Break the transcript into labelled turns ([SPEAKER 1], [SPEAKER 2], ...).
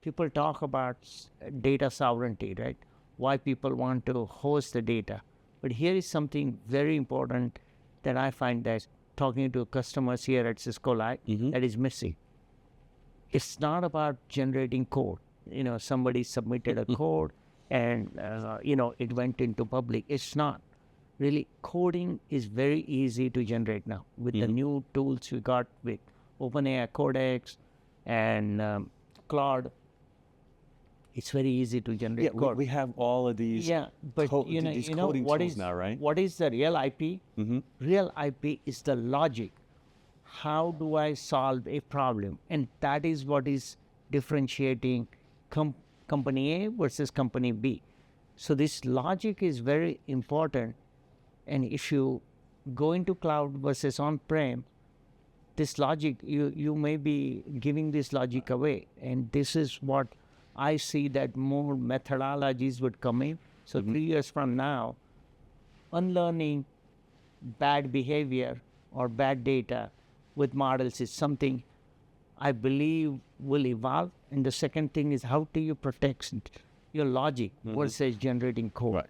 [SPEAKER 1] people talk about data sovereignty, right? Why people want to host the data. But here is something very important that I find that talking to customers here at Cisco Live that is missing. It's not about generating code. Somebody submitted a code and, it went into public. It's not. Really, coding is very easy to generate now with the new tools we got with OpenAI Codex and Claude. It's very easy to generate code.
[SPEAKER 2] We have all of these.
[SPEAKER 1] Yeah, but
[SPEAKER 2] these coding
[SPEAKER 1] what
[SPEAKER 2] tools
[SPEAKER 1] is
[SPEAKER 2] now, right?
[SPEAKER 1] What is the real IP? Real IP is the logic. How do I solve a problem? And that is what is differentiating company A versus company B. So this logic is very important. And if you go into cloud versus on-prem, this logic, you may be giving this logic away. And this is what I see that more methodologies would come in. So 3 years from now, unlearning bad behavior or bad data with models is something I believe will evolve. And the second thing is, how do you protect your logic versus generating code?
[SPEAKER 2] Right.